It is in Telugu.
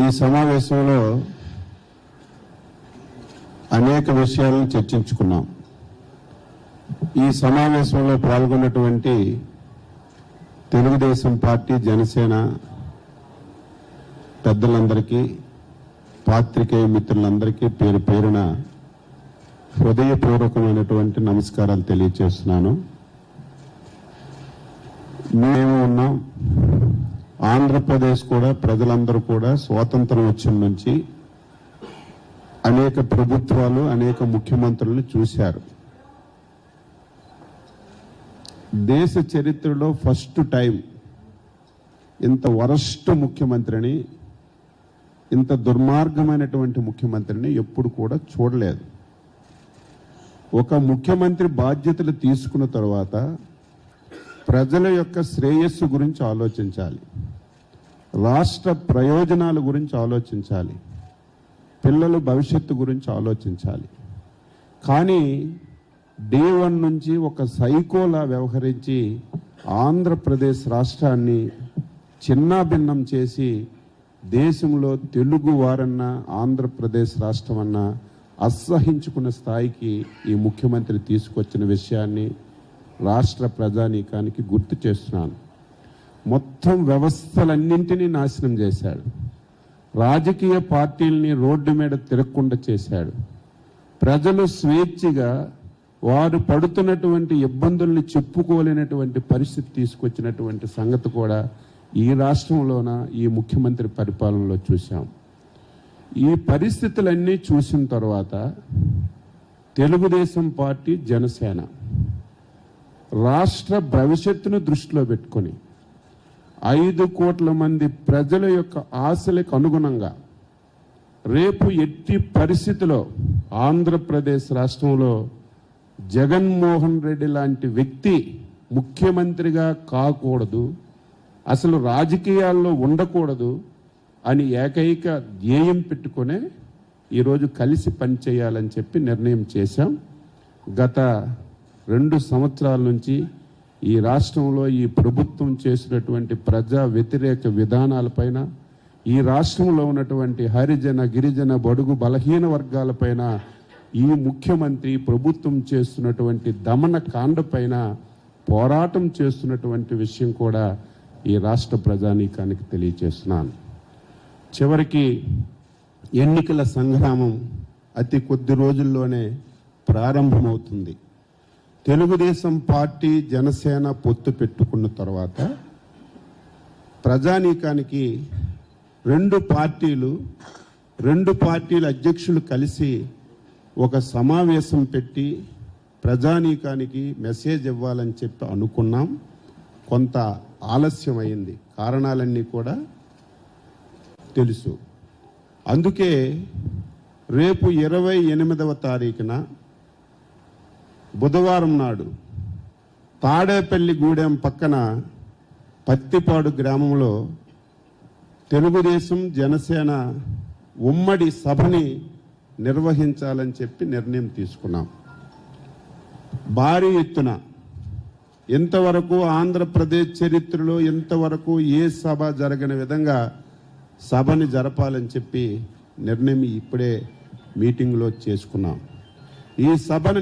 ఈ సమావేశంలో అనేక విషయాలను చర్చించుకున్నాం. ఈ సమావేశంలో పాల్గొన్నటువంటి తెలుగుదేశం పార్టీ, జనసేన పెద్దలందరికీ, పాత్రికేయ మిత్రులందరికీ పేరు పేరున హృదయపూర్వకమైనటువంటి నమస్కారాలు తెలియజేస్తున్నాను. మేము ఉన్నాం. ఆంధ్రప్రదేశ్ కూడా, ప్రజలందరూ కూడా స్వాతంత్రం వచ్చిన నుంచి అనేక ప్రభుత్వాలు, అనేక ముఖ్యమంత్రులను చూశారు. దేశ చరిత్రలో ఫస్ట్ టైం ఇంత వరస్ట్ ముఖ్యమంత్రిని, ఇంత దుర్మార్గమైనటువంటి ముఖ్యమంత్రిని ఎప్పుడు కూడా చూడలేదు. ఒక ముఖ్యమంత్రి బాధ్యతలు తీసుకున్న తర్వాత ప్రజల యొక్క శ్రేయస్సు గురించి ఆలోచించాలి, రాష్ట్ర ప్రయోజనాల గురించి ఆలోచించాలి, పిల్లల భవిష్యత్తు గురించి ఆలోచించాలి. కానీ డే 1 నుంచి ఒక సైకోలా వ్యవహరించి ఆంధ్రప్రదేశ్ రాష్ట్రాన్ని చిన్నాభిన్నం చేసి దేశంలో తెలుగు వారన్నా, ఆంధ్రప్రదేశ్ రాష్ట్రం అన్నా అసహించుకున్న స్థాయికి ఈ ముఖ్యమంత్రి తీసుకొచ్చిన విషయాన్ని రాష్ట్ర ప్రజానీకానికి గుర్తు చేస్తున్నాను. మొత్తం వ్యవస్థలన్నింటినీ నాశనం చేశాడు. రాజకీయ పార్టీల్ని రోడ్డు మీద తిరగకుండా చేశాడు. ప్రజలు స్వేచ్ఛగా వారు పడుతున్నటువంటి ఇబ్బందుల్ని చెప్పుకోలేనటువంటి పరిస్థితి తీసుకొచ్చినటువంటి సంగతి కూడా ఈ రాష్ట్రంలోన ఈ ముఖ్యమంత్రి పరిపాలనలో చూశాం. ఈ పరిస్థితులన్నీ చూసిన తర్వాత తెలుగుదేశం పార్టీ, జనసేన రాష్ట్ర భవిష్యత్తును దృష్టిలో పెట్టుకొని 5 కోట్ల మంది ప్రజల యొక్క ఆశలకు అనుగుణంగా రేపు ఎట్టి పరిస్థితిలో ఆంధ్రప్రదేశ్ రాష్ట్రంలో జగన్మోహన్ రెడ్డి లాంటి వ్యక్తి ముఖ్యమంత్రిగా కాకూడదు, అసలు రాజకీయాల్లో ఉండకూడదు అని ఏకైక ధ్యేయం పెట్టుకునే ఈరోజు కలిసి పనిచేయాలని చెప్పి నిర్ణయం చేశాం. గత 2 సంవత్సరాల నుంచి ఈ రాష్ట్రంలో ఈ ప్రభుత్వం చేసినటువంటి ప్రజా వ్యతిరేక విధానాలపైన, ఈ రాష్ట్రంలో ఉన్నటువంటి హరిజన, గిరిజన, బడుగు, బలహీన వర్గాలపైన ఈ ముఖ్యమంత్రి ప్రభుత్వం చేస్తున్నటువంటి దమన కాండపైన పోరాటం చేస్తున్నటువంటి విషయం కూడా ఈ రాష్ట్ర ప్రజానీకానికి తెలియజేస్తున్నాను. చివరికి ఎన్నికల సంగ్రామం అతి కొద్ది రోజుల్లోనే ప్రారంభమవుతుంది. తెలుగుదేశం పార్టీ, జనసేన పొత్తు పెట్టుకున్న తర్వాత ప్రజానీకానికి 2 పార్టీల అధ్యక్షులు కలిసి ఒక సమావేశం పెట్టి ప్రజానీకానికి మెసేజ్ ఇవ్వాలని చెప్పి అనుకున్నాం. కొంత ఆలస్యమైంది, కారణాలన్నీ కూడా తెలుసు. అందుకే రేపు 28వ తారీఖున బుధవారం నాడు తాడేపల్లిగూడెం పక్కన పత్తిపాడు గ్రామంలో తెలుగుదేశం, జనసేన ఉమ్మడి సభని నిర్వహించాలని చెప్పి నిర్ణయం తీసుకున్నాం. భారీ ఎత్తున, ఇంతవరకు ఆంధ్రప్రదేశ్ చరిత్రలో ఇంతవరకు ఏ సభ జరగని విధంగా సభని జరపాలని చెప్పి నిర్ణయం ఇప్పుడే మీటింగ్లో చేసుకున్నాం. ఈ సభను